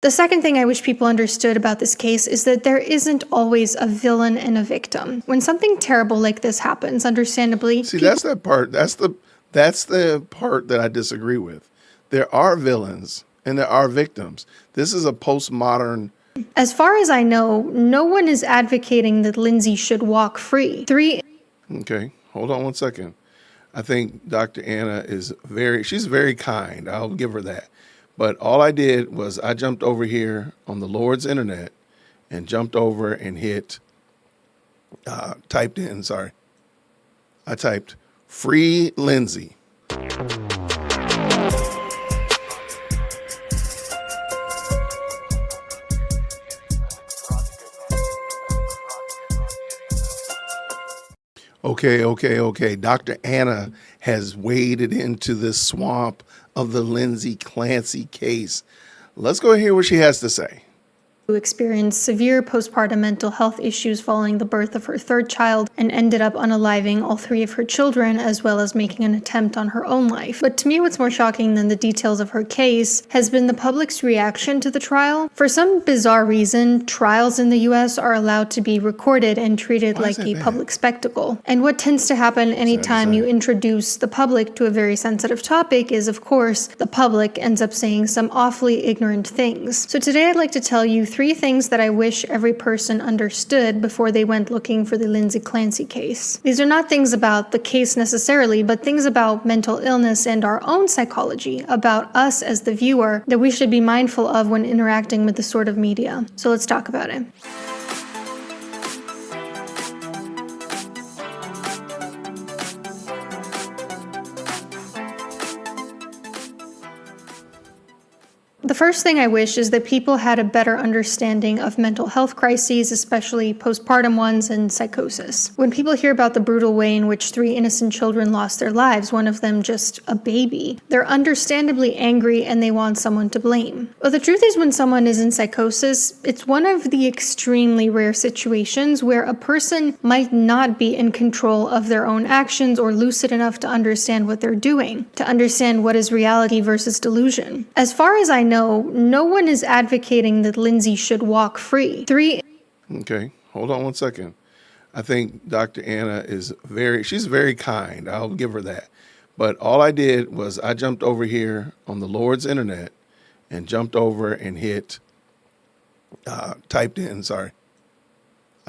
The second thing I wish people understood about this case is that there isn't always a villain and a victim. When something terrible like this happens, understandably, that's that part. That's the part that I disagree with. There are villains and there are victims. This is a postmodern. As far as I know, no one is advocating that Lindsay should walk free. Okay, hold on one second. I think Dr. Anna she's very kind. I'll give her that. But all I did was I jumped over here on the Lord's internet and jumped over and I typed free Lindsay. Okay. Dr. Anna has waded into this swamp of the Lindsay Clancy case. Let's go hear what she has to say. Who experienced severe postpartum mental health issues following the birth of her third child and ended up unaliving all three of her children, as well as making an attempt on her own life. But to me, what's more shocking than the details of her case has been the public's reaction to the trial. For some bizarre reason, trials in the US are allowed to be recorded and treated like a public spectacle. And what tends to happen anytime you introduce the public to a very sensitive topic is, of course, the public ends up saying some awfully ignorant things. So today I'd like to tell you 3 things that I wish every person understood before they went looking for the Lindsay Clancy case. These are not things about the case necessarily, but things about mental illness and our own psychology, about us as the viewer, that we should be mindful of when interacting with this sort of media. So let's talk about it. The first thing I wish is that people had a better understanding of mental health crises, especially postpartum ones and psychosis. When people hear about the brutal way in which 3 innocent children lost their lives, one of them just a baby, they're understandably angry and they want someone to blame. But the truth is, when someone is in psychosis, it's one of the extremely rare situations where a person might not be in control of their own actions or lucid enough to understand what they're doing, to understand what is reality versus delusion. As far as I know, no one is advocating that Lindsay should walk free. Okay, hold on one second. I think Dr. Anna she's very kind. I'll give her that. But all I did was I jumped over here on the Lord's internet and jumped over and I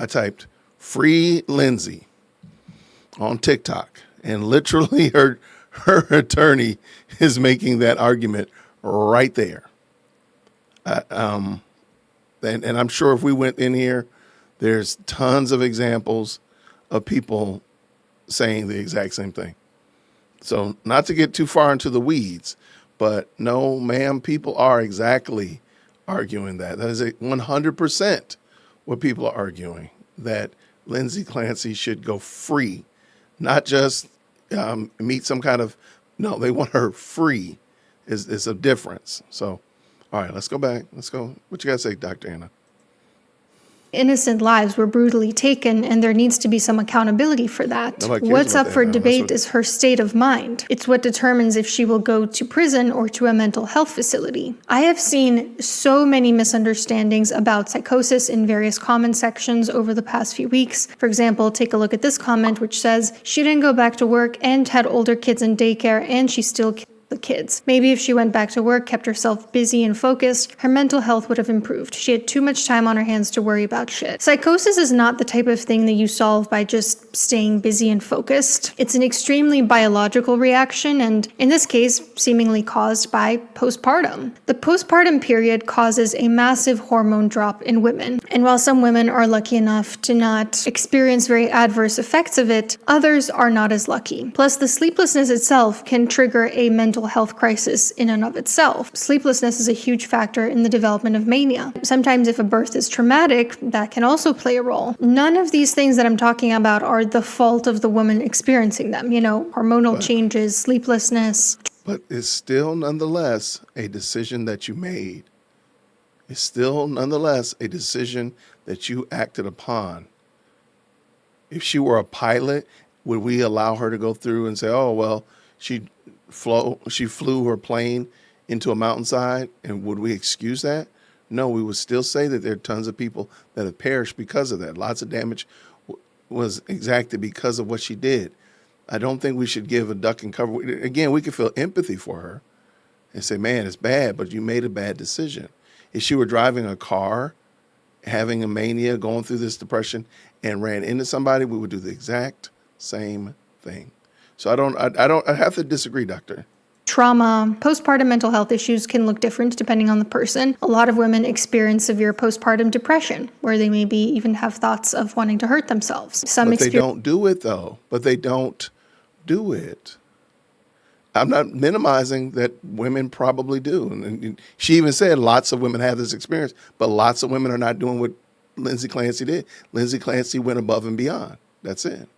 typed free Lindsay on TikTok, and literally her attorney is making that argument right there. And I'm sure if we went in here, there's tons of examples of people saying the exact same thing. So not to get too far into the weeds, but no, ma'am, people are exactly arguing that. That is 100% what people are arguing, that Lindsay Clancy should go free, not just meet some kind of, no, they want her free is a difference. So, all right, let's go back. Let's go. What you got to say, Dr. Anna? Innocent lives were brutally taken, and there needs to be some accountability for that. What's up for debate is her state of mind. It's what determines if she will go to prison or to a mental health facility. I have seen so many misunderstandings about psychosis in various comment sections over the past few weeks. For example, take a look at this comment, which says, she didn't go back to work and had older kids in daycare, and she still the kids. Maybe if she went back to work, kept herself busy and focused, her mental health would have improved. She had too much time on her hands to worry about shit. Psychosis is not the type of thing that you solve by just staying busy and focused. It's an extremely biological reaction, and in this case, seemingly caused by postpartum. The postpartum period causes a massive hormone drop in women, and while some women are lucky enough to not experience very adverse effects of it, others are not as lucky. Plus, the sleeplessness itself can trigger a mental health crisis in and of itself. Sleeplessness is a huge factor in the development of mania. Sometimes if a birth is traumatic, that can also play a role. None of these things that I'm talking about are the fault of the woman experiencing them. Hormonal changes, sleeplessness. But it's still nonetheless a decision that you made. It's still nonetheless a decision that you acted upon. If she were a pilot, would we allow her to go through and say, oh, well, she flew her plane into a mountainside, and would we excuse that? No, we would still say that there are tons of people that have perished because of that. Lots of damage was exacted because of what she did. I don't think we should give a duck and cover. Again, we can feel empathy for her and say, man, it's bad, but you made a bad decision. If she were driving a car, having a mania, going through this depression, and ran into somebody, we would do the exact same thing. So I have to disagree, Doctor. Trauma, postpartum mental health issues can look different depending on the person. A lot of women experience severe postpartum depression, where they maybe even have thoughts of wanting to hurt themselves. But they don't do it, though. But they don't do it. I'm not minimizing that women probably do. And she even said lots of women have this experience, but lots of women are not doing what Lindsay Clancy did. Lindsay Clancy went above and beyond. That's it.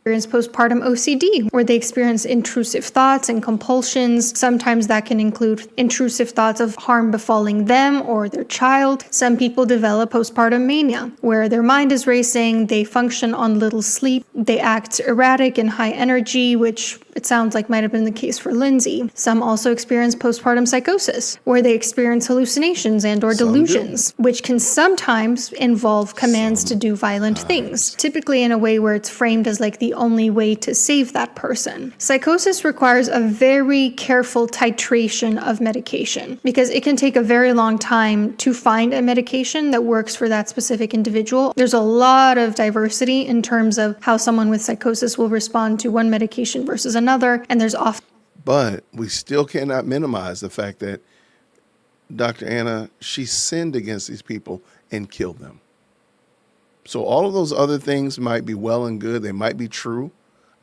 Postpartum OCD, where they experience intrusive thoughts and compulsions. Sometimes that can include intrusive thoughts of harm befalling them or their child. Some people develop postpartum mania, where their mind is racing, they function on little sleep, they act erratic and high energy, which it sounds like might have been the case for Lindsay. Some also experience postpartum psychosis, where they experience hallucinations and or delusions, which can sometimes involve commands to do violent things, typically in a way where it's framed as like the only way to save that person. Psychosis requires a very careful titration of medication because it can take a very long time to find a medication that works for that specific individual. There's a lot of diversity in terms of how someone with psychosis will respond to one medication versus another, and there's often. But we still cannot minimize the fact that Dr. Anna, she sinned against these people and killed them. So all of those other things might be well and good. They might be true.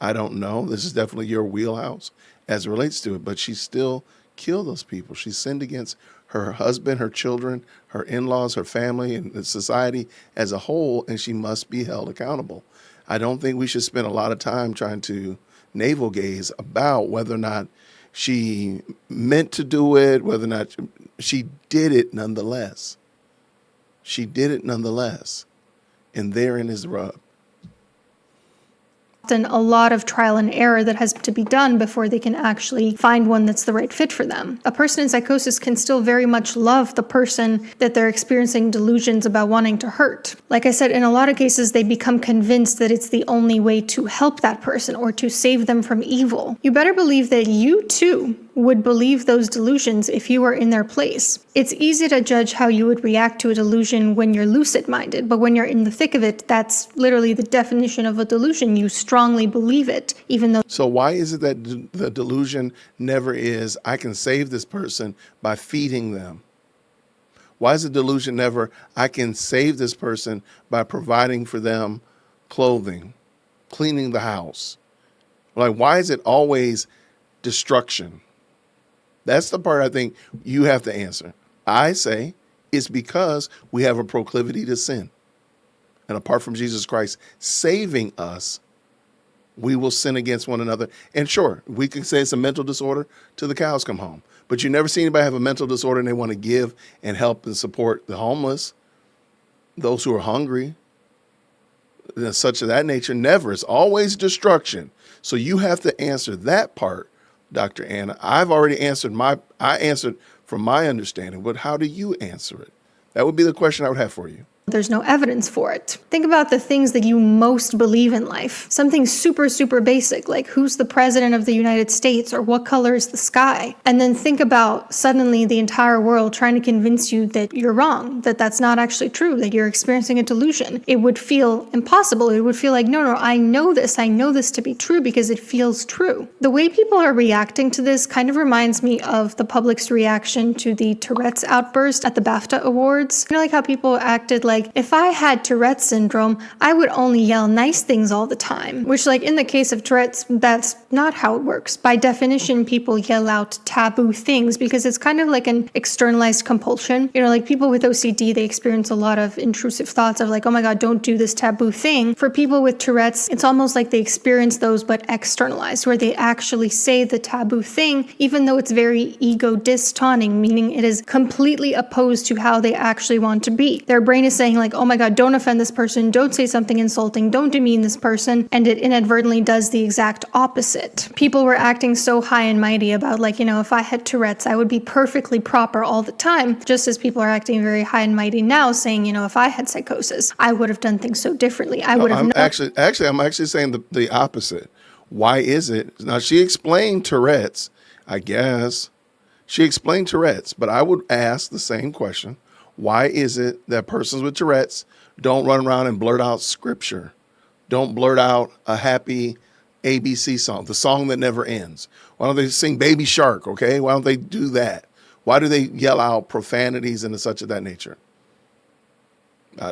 I don't know. This is definitely your wheelhouse as it relates to it. But she still killed those people. She sinned against her husband, her children, her in-laws, her family, and the society as a whole, and she must be held accountable. I don't think we should spend a lot of time trying to navel gaze about whether or not she meant to do it, whether or not she did it nonetheless. She did it nonetheless. And therein is the rub. And a lot of trial and error that has to be done before they can actually find one that's the right fit for them. A person in psychosis can still very much love the person that they're experiencing delusions about wanting to hurt. Like I said, in a lot of cases, they become convinced that it's the only way to help that person or to save them from evil. You better believe that you too would believe those delusions if you were in their place. It's easy to judge how you would react to a delusion when you're lucid-minded, but when you're in the thick of it, that's literally the definition of a delusion. You strongly believe it, even though. So why is it that the delusion never is, I can save this person by feeding them? Why is the delusion never, I can save this person by providing for them clothing, cleaning the house? Like, why is it always destruction? That's the part I think you have to answer. I say it's because we have a proclivity to sin. And apart from Jesus Christ saving us, we will sin against one another. And sure, we can say it's a mental disorder till the cows come home. But you never see anybody have a mental disorder and they want to give and help and support the homeless, those who are hungry, such of that nature. Never. It's always destruction. So you have to answer that part, Dr. Anna. I've already answered I answered from my understanding, but how do you answer it? That would be the question I would have for you. There's no evidence for it. Think about the things that you most believe in life. Something super, super basic, like who's the president of the United States or what color is the sky? And then think about suddenly the entire world trying to convince you that you're wrong, that that's not actually true, that you're experiencing a delusion. It would feel impossible. It would feel like, no, I know this to be true because it feels true. The way people are reacting to this kind of reminds me of the public's reaction to the Tourette's outburst at the BAFTA Awards. You know, like how people acted like, if I had Tourette's syndrome, I would only yell nice things all the time. Which, like, in the case of Tourette's, that's not how it works. By definition, people yell out taboo things because it's kind of like an externalized compulsion. You know, like people with OCD, they experience a lot of intrusive thoughts of like, oh my God, don't do this taboo thing. For people with Tourette's, it's almost like they experience those but externalized, where they actually say the taboo thing, even though it's very ego dystoning, meaning it is completely opposed to how they actually want to be. Their brain is saying, saying like, oh my God, don't offend this person, don't say something insulting, don't demean this person, and it inadvertently does the exact opposite. People were acting so high and mighty about like, if I had Tourette's, I would be perfectly proper all the time, just as people are acting very high and mighty now saying, if I had psychosis, I would have done things so differently. I would have I'm actually saying the opposite. Why is it? Now, she explained Tourette's, I guess. She explained Tourette's, but I would ask the same question. Why is it that persons with Tourette's don't run around and blurt out scripture? Don't blurt out a happy ABC song, the song that never ends. Why don't they sing Baby Shark, okay? Why don't they do that? Why do they yell out profanities and such of that nature?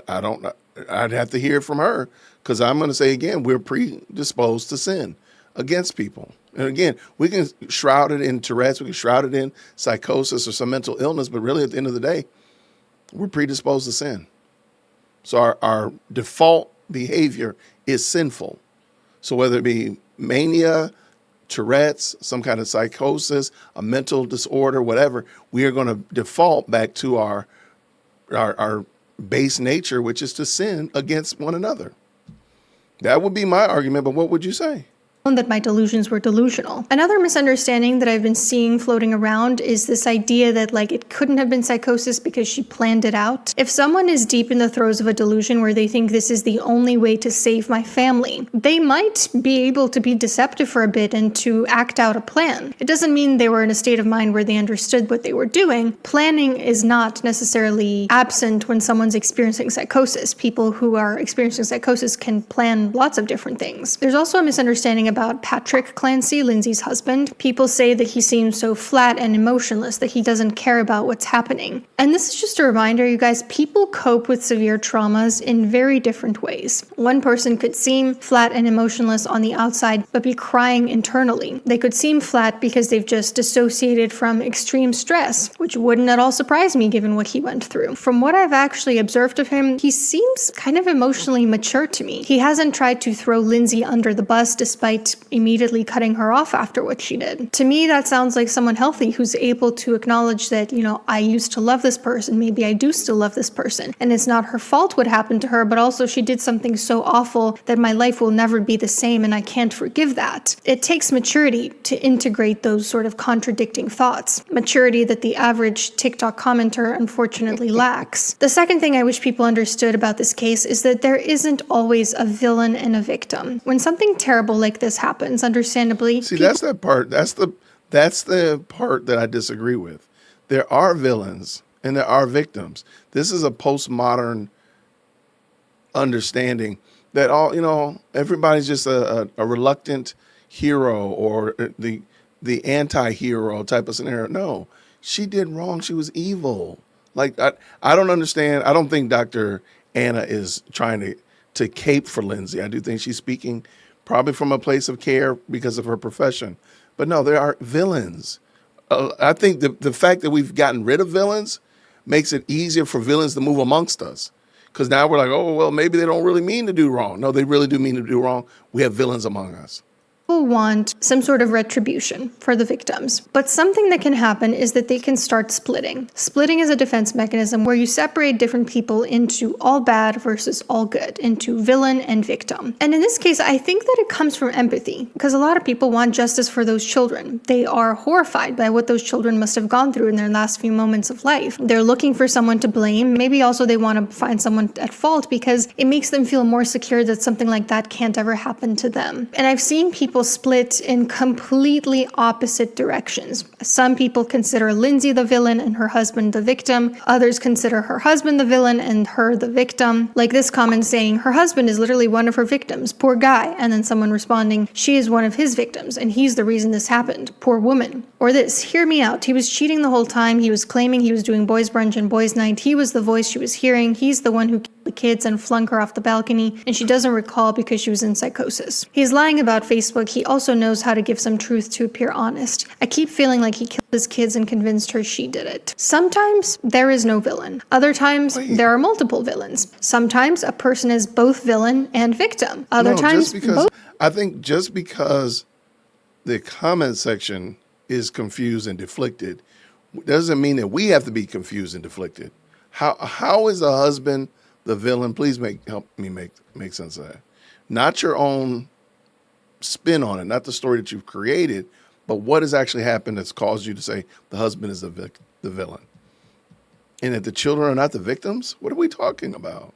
I don't know. I'd have to hear it from her, because I'm going to say again, we're predisposed to sin against people. And again, we can shroud it in Tourette's, we can shroud it in psychosis or some mental illness, but really at the end of the day, we're predisposed to sin. So our default behavior is sinful. So whether it be mania, Tourette's, some kind of psychosis, a mental disorder, whatever, we are going to default back to our base nature, which is to sin against one another. That would be my argument, but what would you say? That my delusions were delusional. Another misunderstanding that I've been seeing floating around is this idea that it couldn't have been psychosis because she planned it out. If someone is deep in the throes of a delusion where they think this is the only way to save my family, they might be able to be deceptive for a bit and to act out a plan. It doesn't mean they were in a state of mind where they understood what they were doing. Planning is not necessarily absent when someone's experiencing psychosis. People who are experiencing psychosis can plan lots of different things. There's also a misunderstanding about Patrick Clancy, Lindsay's husband. People say that he seems so flat and emotionless, that he doesn't care about what's happening. And this is just a reminder, you guys, people cope with severe traumas in very different ways. One person could seem flat and emotionless on the outside, but be crying internally. They could seem flat because they've just dissociated from extreme stress, which wouldn't at all surprise me given what he went through. From what I've actually observed of him, he seems kind of emotionally mature to me. He hasn't tried to throw Lindsay under the bus despite immediately cutting her off after what she did. To me, that sounds like someone healthy who's able to acknowledge that, I used to love this person, maybe I do still love this person, and it's not her fault what happened to her, but also she did something so awful that my life will never be the same and I can't forgive that. It takes maturity to integrate those sort of contradicting thoughts. Maturity that the average TikTok commenter unfortunately lacks. The second thing I wish people understood about this case is that there isn't always a villain and a victim. When something terrible like this happens, understandably. See, that's that part. That's the part that I disagree with. There are villains and there are victims. This is a postmodern understanding that everybody's just a reluctant hero or the anti-hero type of scenario. No, she did wrong. She was evil. I don't understand. I don't think Dr. Anna is trying to cape for Lindsay. I do think she's speaking probably from a place of care because of her profession. But no, there are villains. I think the fact that we've gotten rid of villains makes it easier for villains to move amongst us. Because now we're like, oh, well, maybe they don't really mean to do wrong. No, they really do mean to do wrong. We have villains among us. People want some sort of retribution for the victims. But something that can happen is that they can start splitting. Splitting is a defense mechanism where you separate different people into all bad versus all good, into villain and victim. And in this case, I think that it comes from empathy, because a lot of people want justice for those children. They are horrified by what those children must have gone through in their last few moments of life. They're looking for someone to blame. Maybe also they want to find someone at fault because it makes them feel more secure that something like that can't ever happen to them. And I've seen people split in completely opposite directions. Some people consider Lindsay the villain and her husband the victim. Others consider her husband the villain and her the victim. Like this comment saying, her husband is literally one of her victims, poor guy. And then someone responding, she is one of his victims and he's the reason this happened, poor woman. Or this, hear me out. He was cheating the whole time. He was claiming he was doing boys brunch and boys night. He was the voice she was hearing. He's the one who killed the kids and flung her off the balcony, and she doesn't recall because she was in psychosis. He's lying about Facebook. He also knows how to give some truth to appear honest. I keep feeling like he killed his kids and convinced her she did it. Sometimes there is no villain. Other times there are multiple villains. Sometimes a person is both villain and victim. Other times both. I think just because the comment section is confused and deflected doesn't mean that we have to be confused and deflected. How is a husband the villain? Please help me make sense of that. Not your own spin on it, not the story that you've created, but what has actually happened that's caused you to say the husband is the villain. And that the children are not the victims? What are we talking about?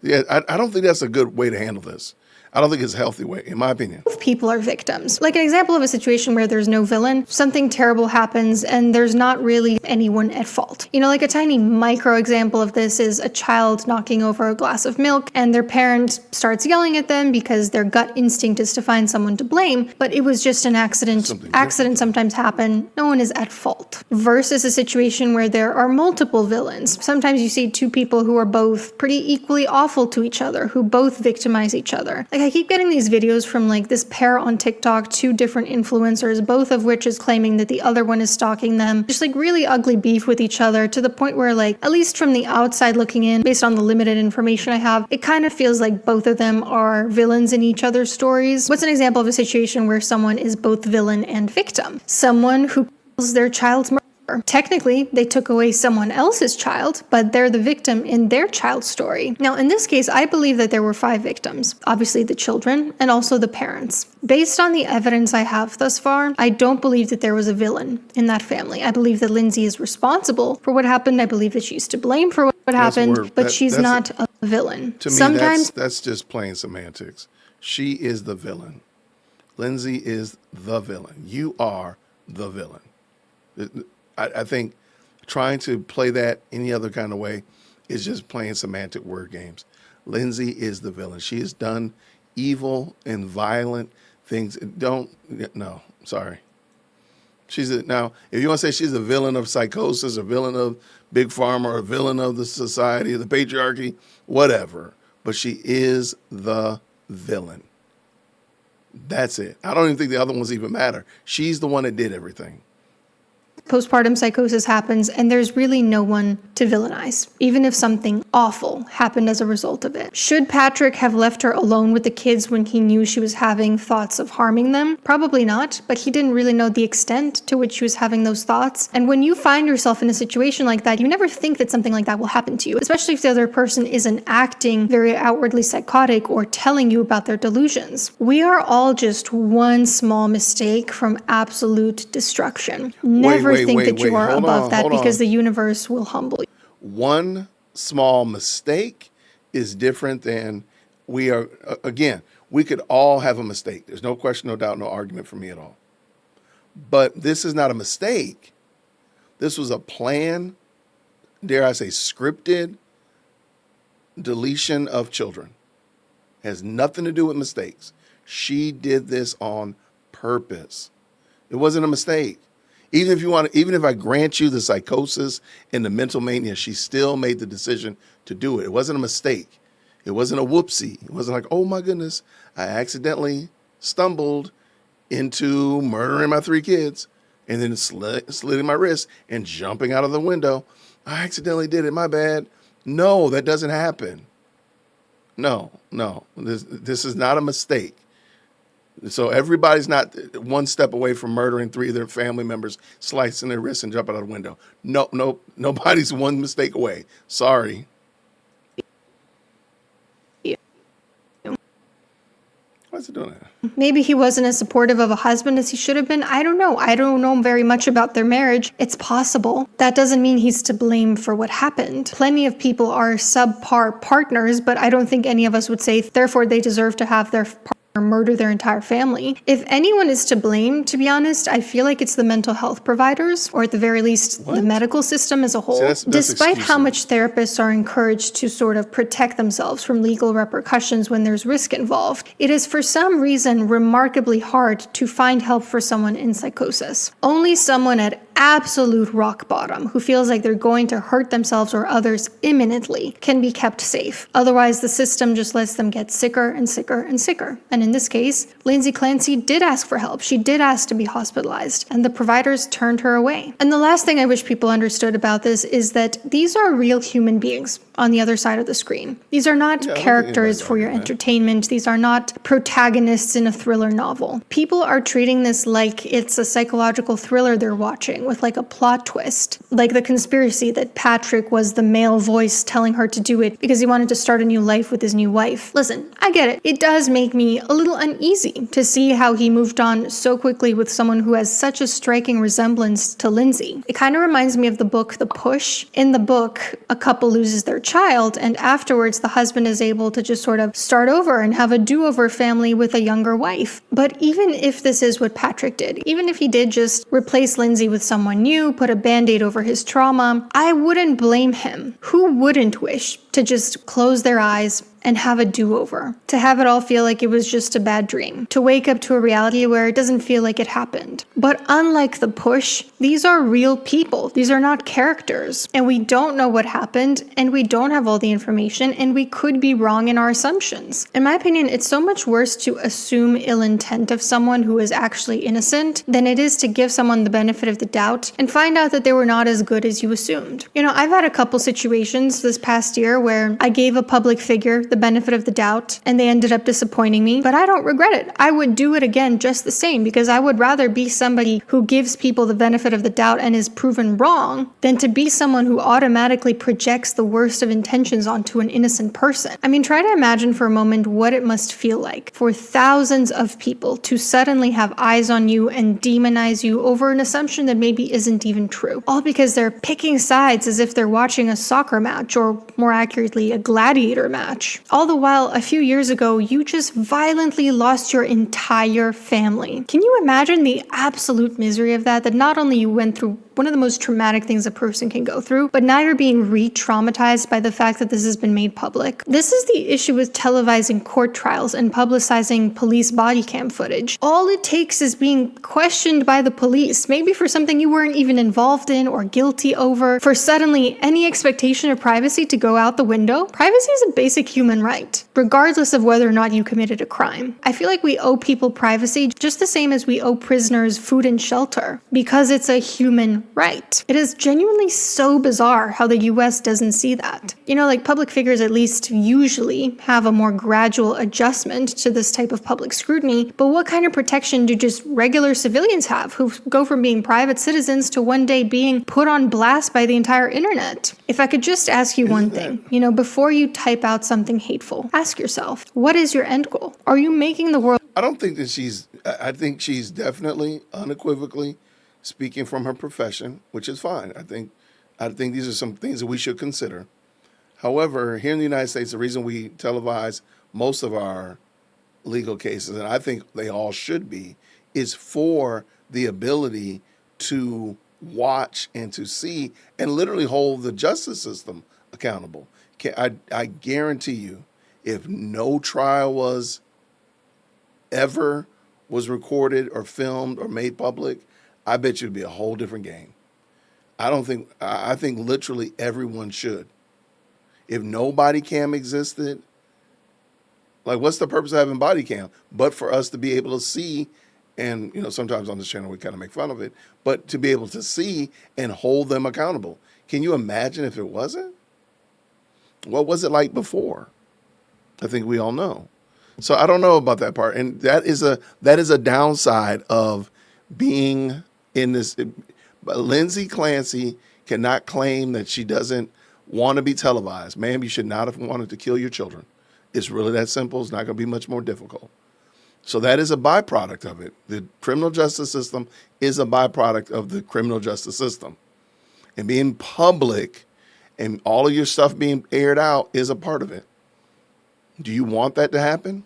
Yeah, I don't think that's a good way to handle this. I don't think it's a healthy way, in my opinion. People are victims. Like an example of a situation where there's no villain, something terrible happens and there's not really anyone at fault. Like a tiny micro example of this is a child knocking over a glass of milk and their parent starts yelling at them because their gut instinct is to find someone to blame, but it was just an accident. Accidents sometimes happen. No one is at fault. Versus a situation where there are multiple villains. Sometimes you see two people who are both pretty equally awful to each other, who both victimize each other. I keep getting these videos from this pair on TikTok, two different influencers, both of which is claiming that the other one is stalking them. Just really ugly beef with each other to the point where at least from the outside looking in, based on the limited information I have, it kind of feels like both of them are villains in each other's stories. What's an example of a situation where someone is both villain and victim? Someone who kills their child's murder. Technically, they took away someone else's child, but they're the victim in their child's story. Now, in this case, I believe that there were 5 victims. Obviously, the children and also the parents. Based on the evidence I have thus far, I don't believe that there was a villain in that family. I believe that Lindsay is responsible for what happened. I believe that she's to blame for what happened, but she's not a villain. To me, sometimes that's just plain semantics. She is the villain. Lindsay is the villain. You are the villain. I think trying to play that any other kind of way is just playing semantic word games. Lindsay is the villain. She has done evil and violent things. Sorry. Now, if you want to say she's a villain of psychosis, a villain of Big Pharma, or a villain of the society, the patriarchy, whatever, but she is the villain. That's it. I don't even think the other ones even matter. She's the one that did everything. Postpartum psychosis happens and there's really no one to villainize, even if something awful happened as a result of it. Should Patrick have left her alone with the kids when he knew she was having thoughts of harming them? Probably not, but he didn't really know the extent to which she was having those thoughts. And when you find yourself in a situation like that, you never think that something like that will happen to you, especially if the other person isn't acting very outwardly psychotic or telling you about their delusions. We are all just one small mistake from absolute destruction. Never think that you are above that because the universe will humble you. One small mistake is different than we are. Again, we could all have a mistake. There's no question, no doubt, no argument for me at all. But this is not a mistake. This was a planned, dare I say, scripted deletion of children. It has nothing to do with mistakes. She did this on purpose. It wasn't a mistake. Even if I grant you the psychosis and the mental mania, she still made the decision to do it. It wasn't a mistake. It wasn't a whoopsie. It wasn't like, oh my goodness, I accidentally stumbled into murdering my 3 kids and then slitting my wrist and jumping out of the window. I accidentally did it. My bad. No, that doesn't happen. No. This is not a mistake. So everybody's not one step away from murdering 3 of their family members, slicing their wrists and jumping out the window. No, nobody's one mistake away. Sorry. Why is it doing that? Maybe he wasn't as supportive of a husband as he should have been. I don't know. I don't know very much about their marriage. It's possible. That doesn't mean he's to blame for what happened. Plenty of people are subpar partners, but I don't think any of us would say, therefore, they deserve to have their partner murder their entire family. If anyone is to blame, to be honest, I feel like it's the mental health providers, or at the very least, the medical system as a whole. See, that's Despite how much therapists are encouraged to sort of protect themselves from legal repercussions when there's risk involved, it is for some reason remarkably hard to find help for someone in psychosis. Only someone at absolute rock bottom who feels like they're going to hurt themselves or others imminently can be kept safe. Otherwise, the system just lets them get sicker and sicker and sicker. And in this case, Lindsay Clancy did ask for help. She did ask to be hospitalized, and the providers turned her away. And the last thing I wish people understood about this is that these are real human beings. on the other side of the screen. These are not characters for your entertainment. These are not protagonists in a thriller novel. People are treating this like it's a psychological thriller they're watching with like a plot twist, like the conspiracy that Patrick was the male voice telling her to do it because he wanted to start a new life with his new wife. Listen, I get it. It does make me a little uneasy to see how he moved on so quickly with someone who has such a striking resemblance to Lindsay. It kind of reminds me of the book The Push. In the book, a couple loses their child, and afterwards the husband is able to just sort of start over and have a do-over family with a younger wife. But even if this is what Patrick did, even if he did just replace Lindsay with someone new, put a band-aid over his trauma, I wouldn't blame him. Who wouldn't wish to just close their eyes and have a do-over, to have it all feel like it was just a bad dream, to wake up to a reality where it doesn't feel like it happened. But unlike The Push, these are real people. These are not characters. And we don't know what happened, and we don't have all the information, and we could be wrong in our assumptions. In my opinion, it's so much worse to assume ill intent of someone who is actually innocent than it is to give someone the benefit of the doubt and find out that they were not as good as you assumed. You know, I've had a couple situations this past year where I gave a public figure the benefit of the doubt and they ended up disappointing me, but I don't regret it. I would do it again just the same because I would rather be somebody who gives people the benefit of the doubt and is proven wrong than to be someone who automatically projects the worst of intentions onto an innocent person. I mean, try to imagine for a moment what it must feel like for thousands of people to suddenly have eyes on you and demonize you over an assumption that maybe isn't even true, all because they're picking sides as if they're watching a soccer match, or more accurately, a gladiator match. All the while, a few years ago, you just violently lost your entire family. Can you imagine the absolute misery of that? That not only you went through one of the most traumatic things a person can go through, but now you're being re-traumatized by the fact that this has been made public. This is the issue with televising court trials and publicizing police body cam footage. All it takes is being questioned by the police, maybe for something you weren't even involved in or guilty over, for suddenly any expectation of privacy to go out the window. Privacy is a basic human right, regardless of whether or not you committed a crime. I feel like we owe people privacy just the same as we owe prisoners food and shelter, because it's a human right. It is genuinely so bizarre how the US doesn't see that. You know, like public figures at least usually have a more gradual adjustment to this type of public scrutiny, but what kind of protection do just regular civilians have who go from being private citizens to one day being put on blast by the entire internet? If I could just ask you one thing, you know, before you type out something hateful, ask yourself, what is your end goal? Are you making the world... I don't think that I think she's definitely, unequivocally speaking from her profession, which is fine. I think these are some things that we should consider. However, here in the United States, the reason we televise most of our legal cases, and I think they all should be, is for the ability to watch and to see and literally hold the justice system accountable. I guarantee you, if no trial was recorded or filmed or made public, I bet you it'd be a whole different game. I think literally everyone should. If no body cam existed, like what's the purpose of having body cam? But for us to be able to see, and you know, sometimes on this channel we kind of make fun of it, but to be able to see and hold them accountable. Can you imagine if it wasn't? What was it like before? I think we all know. So I don't know about that part. And that is a downside of being in this. Lindsay Clancy cannot claim that she doesn't want to be televised. Ma'am, you should not have wanted to kill your children. It's really that simple. It's not going to be much more difficult. So that is a byproduct of it. The criminal justice system is a byproduct of the criminal justice system. And being public and all of your stuff being aired out is a part of it. Do you want that to happen?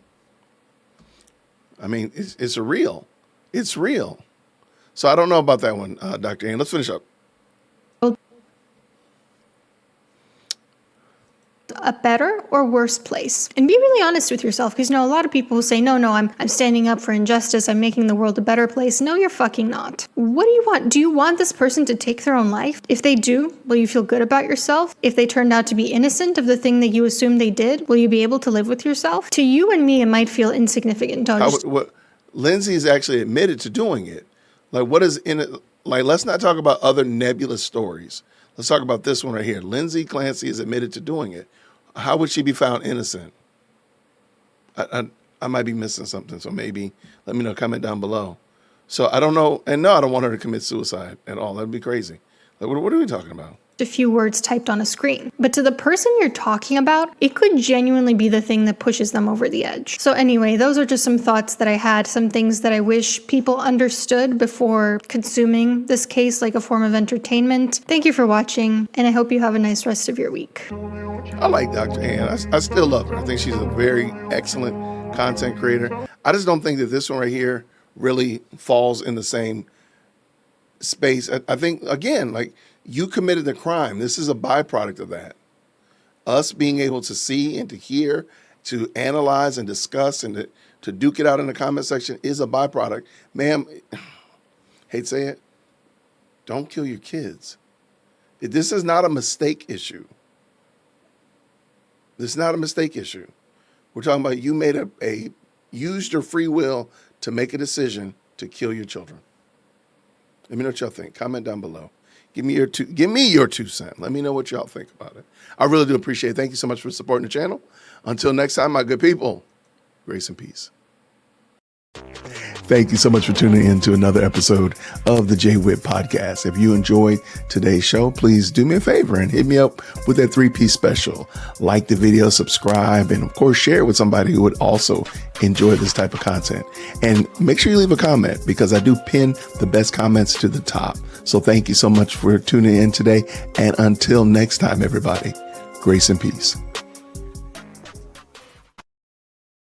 I mean, it's real. It's real. So I don't know about that one, Dr. Ann. Let's finish up. A better or worse place? And be really honest with yourself, because you know a lot of people who say, no, I'm standing up for injustice, I'm making the world a better place. No, you're fucking not. What do you want? Do you want this person to take their own life? If they do, will you feel good about yourself? If they turned out to be innocent of the thing that you assumed they did, will you be able to live with yourself? To you and me, it might feel insignificant. Lindsay's actually admitted to doing it. Like, what is in it? Like, let's not talk about other nebulous stories. Let's talk about this one right here. Lindsay Clancy is admitted to doing it. How would she be found innocent? I might be missing something, so maybe let me know. Comment down below. So I don't know. And no, I don't want her to commit suicide at all. That'd be crazy. Like, what are we talking about? A few words typed on a screen. But to the person you're talking about, it could genuinely be the thing that pushes them over the edge. So anyway, those are just some thoughts that I had, some things that I wish people understood before consuming this case like a form of entertainment. Thank you for watching, and I hope you have a nice rest of your week. I like Dr. Ann. I still love her. I think she's a very excellent content creator. I just don't think that this one right here really falls in the same space. I think, again, like, you committed the crime. This is a byproduct of that. Us being able to see and to hear, to analyze and discuss and to duke it out in the comment section is a byproduct. Ma'am, hate to say it, don't kill your kids. This is not a mistake issue. This is not a mistake issue. We're talking about you made used your free will to make a decision to kill your children. Let me know what y'all think. Comment down below. Give me your 2 cents. Let me know what y'all think about it. I really do appreciate it. Thank you so much for supporting the channel. Until next time, my good people, grace and peace. Thank you so much for tuning in to another episode of the JWhit Podcast. If you enjoyed today's show, please do me a favor and hit me up with that 3-piece special. Like the video, subscribe, and of course, share it with somebody who would also enjoy this type of content. And make sure you leave a comment because I do pin the best comments to the top. So thank you so much for tuning in today. And until next time, everybody, grace and peace.